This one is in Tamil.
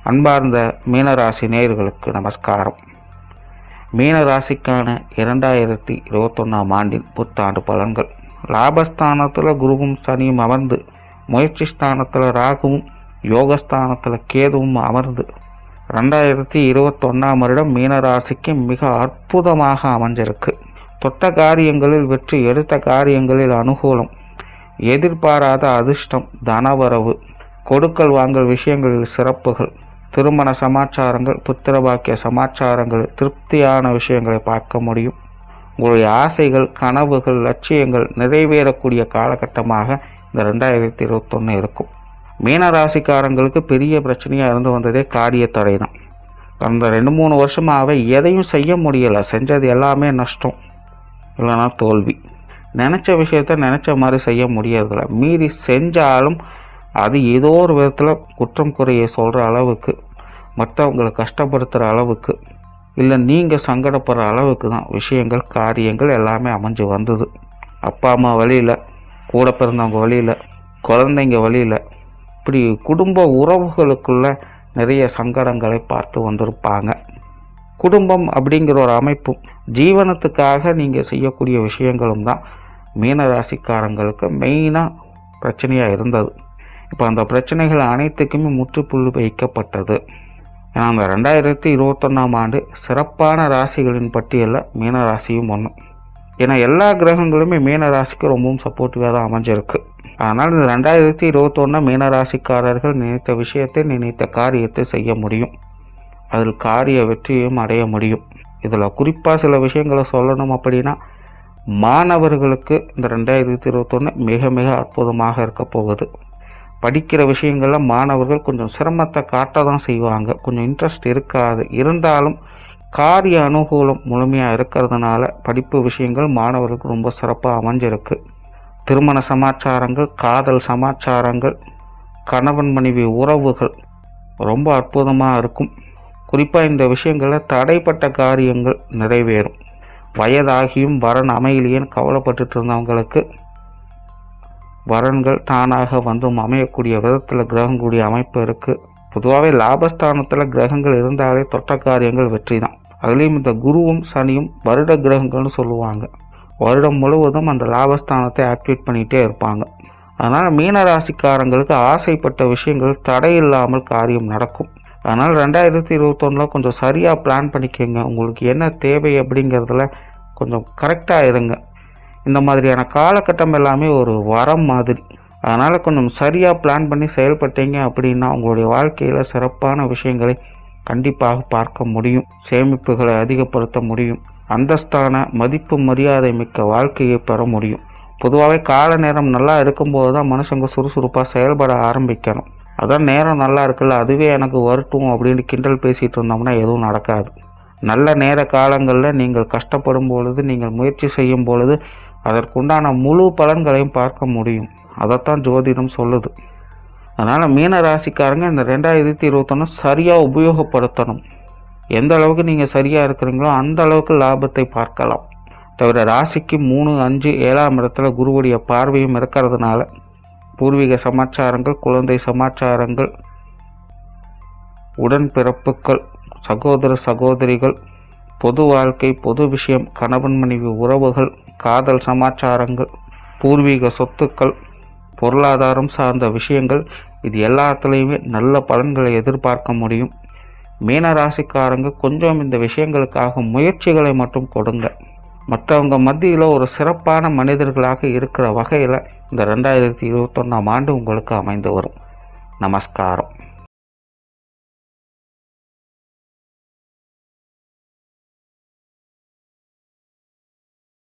அன்பார்ந்த மீனராசி நேயர்களுக்கு நமஸ்காரம். மீனராசிக்கான 2021 ஆண்டின் புத்தாண்டு பலன்கள். லாபஸ்தானத்தில் குருவும் சனியும் அமர்ந்து, முயற்சி ஸ்தானத்தில் ராகுவும், யோகஸ்தானத்தில் கேதுவும் அமர்ந்து 2021 வருடம் மீனராசிக்கு மிக அற்புதமாக அமைஞ்சிருக்கு. தொட்ட காரியங்களில் வெற்றி, எடுத்த காரியங்களில் அனுகூலம், எதிர்பாராத அதிர்ஷ்டம், தனவரவு, கொடுக்கல் வாங்கல் விஷயங்களில் சிறப்புகள், திருமண சமாச்சாரங்கள், புத்திரபாக்கிய சமாச்சாரங்கள், திருப்தியான விஷயங்களை பார்க்க முடியும். உங்களுடைய ஆசைகள், கனவுகள், லட்சியங்கள் நிறைவேறக்கூடிய காலகட்டமாக இந்த 2021 இருக்கும். மீனராசிக்காரங்களுக்கு பெரிய பிரச்சனையாக இருந்து வந்ததே காரிய தடை தான். அந்த 2-3 வருஷமாகவே எதையும் செய்ய முடியலை. செஞ்சது எல்லாமே நஷ்டம், இல்லைன்னா தோல்வி. நினச்ச விஷயத்த நினச்ச மாதிரி செய்ய முடியறதில்ல. மீறி செஞ்சாலும் அது ஏதோ ஒரு விதத்தில் குற்றம் குறையை சொல்கிற அளவுக்கு, மற்றவங்களை கஷ்டப்படுத்துகிற அளவுக்கு, இல்லை நீங்கள் சங்கடப்படுற அளவுக்கு தான் விஷயங்கள், காரியங்கள் எல்லாமே அமைஞ்சு வந்தது. அப்பா அம்மா வழியில், கூட பிறந்தவங்க வழியில், குழந்தைங்க வழியில், இப்படி குடும்ப உறவுகளுக்குள்ள நிறைய சங்கடங்களை பார்த்து வந்திருப்பாங்க. குடும்பம் அப்படிங்கிற ஒரு அமைப்பும் ஜீவனத்துக்காக நீங்கள் செய்யக்கூடிய விஷயங்களும் தான் மீனராசிக்காரங்களுக்கு மெயினாக பிரச்சனையாக இருந்தது. இப்போ அந்த பிரச்சனைகள் அனைத்துக்குமே முற்றுப்புள்ளி வைக்கப்பட்டது. ஏன்னா அந்த 2021 ஆண்டு சிறப்பான ராசிகளின் பட்டியலில் மீனராசியும் ஒன்று. ஏன்னா எல்லா கிரகங்களுமே மீனராசிக்கு ரொம்பவும் சப்போர்ட்டிவாக தான் அமைஞ்சிருக்கு. அதனால் இந்த 2021 மீனராசிக்காரர்கள் நினைத்த விஷயத்தை, நினைத்த காரியத்தை செய்ய முடியும். அதில் காரிய வெற்றியும் அடைய முடியும். இதில் குறிப்பாக சில விஷயங்களை சொல்லணும் அப்படின்னா, மாணவர்களுக்கு இந்த 2021 மிக மிக அற்புதமாக இருக்க போகுது. படிக்கிற விஷயங்களில் மாணவர்கள் கொஞ்சம் சிரமத்தை காட்ட தான் செய்வாங்க. கொஞ்சம் இன்ட்ரெஸ்ட் இருக்காது. இருந்தாலும் காரிய அனுகூலம் முழுமையாக இருக்கிறதுனால படிப்பு விஷயங்கள் மாணவர்களுக்கு ரொம்ப சிறப்பாக அமைஞ்சிருக்கு. திருமண சமாச்சாரங்கள், காதல் சமாச்சாரங்கள், கணவன் மனைவி உறவுகள் ரொம்ப அற்புதமாக இருக்கும். குறிப்பாக இந்த விஷயங்களில் தடைப்பட்ட காரியங்கள் நிறைவேறும். வயதாகியும் வரன் அமையிலேன்னு கவலைப்பட்டு இருந்தவங்களுக்கு வரன்கள் தானாக வந்தும் அமையக்கூடிய விதத்தில் கிரகங்களுடைய அமைப்பு இருக்குது. பொதுவாகவே லாபஸ்தானத்தில் கிரகங்கள் இருந்தாலே தொட்ட காரியங்கள் வெற்றி தான். அதுலேயும் இந்த குருவும் சனியும் வருட கிரகங்கள்னு சொல்லுவாங்க. வருடம் முழுவதும் அந்த லாபஸ்தானத்தை ஆக்டிவேட் பண்ணிகிட்டே இருப்பாங்க. அதனால் மீனராசிக்காரங்களுக்கு ஆசைப்பட்ட விஷயங்கள் தடையில்லாமல் காரியம் நடக்கும். அதனால் 2021 கொஞ்சம் சரியாக பிளான் பண்ணிக்கோங்க. உங்களுக்கு என்ன தேவை அப்படிங்கிறதுல கொஞ்சம் கரெக்டாக இருங்க. இந்த மாதிரியான காலகட்டம் எல்லாமே ஒரு வரம் மாதிரி. அதனால் கொஞ்சம் சரியாக பிளான் பண்ணி செயல்பட்டீங்க அப்படின்னா உங்களுடைய வாழ்க்கையில் சிறப்பான விஷயங்களை கண்டிப்பாக பார்க்க முடியும். சேமிப்புகளை அதிகப்படுத்த முடியும். அந்தஸ்தான, மதிப்பு, மரியாதை மிக்க வாழ்க்கையை பெற முடியும். பொதுவாகவே கால நேரம் நல்லா இருக்கும்போது தான் மனுஷங்க சுறுசுறுப்பாக செயல்பட ஆரம்பிக்கணும். அதான் நேரம் நல்லா இருக்குல்ல, அதுவே எனக்கு வரட்டும் அப்படின்னு கிண்டல் பேசிகிட்டு இருந்தோம்னா எதுவும் நடக்காது. நல்ல நேர காலங்களில் நீங்கள் கஷ்டப்படும் பொழுது, நீங்கள் முயற்சி செய்யும் பொழுது அதற்குண்டான முழு பலன்களையும் பார்க்க முடியும். அதைத்தான் ஜோதிடம் சொல்லுது. அதனால் மீனராசிக்காரங்க இந்த 2021 சரியாக உபயோகப்படுத்தணும். எந்த அளவுக்கு நீங்கள் சரியாக இருக்கிறீங்களோ அந்த அளவுக்கு லாபத்தை பார்க்கலாம். தவிர ராசிக்கு 3, 5, 7ஆம் இடத்துல குருவுடைய பார்வையும் இருக்கிறதுனால பூர்வீக சமாச்சாரங்கள், குழந்தை சமாச்சாரங்கள், உடன்பிறப்புகள், சகோதர சகோதரிகள், பொது வாழ்க்கை, பொது விஷயம், கணவன் மனைவி உறவுகள், காதல் சமாச்சாரங்கள், பூர்வீக சொத்துக்கள், பொருளாதாரம் சார்ந்த விஷயங்கள், இது எல்லாத்துலேயுமே நல்ல பலன்களை எதிர்பார்க்க முடியும். மீனராசிக்காரங்க கொஞ்சம் இந்த விஷயங்களுக்காக முயற்சிகளை மட்டும் கொடுங்க. மற்றவங்க மத்தியில் ஒரு சிறப்பான மனிதர்களாக இருக்கிற வகையில் இந்த 2021 ஆண்டு உங்களுக்கு அமைந்து வரும். நமஸ்காரம்.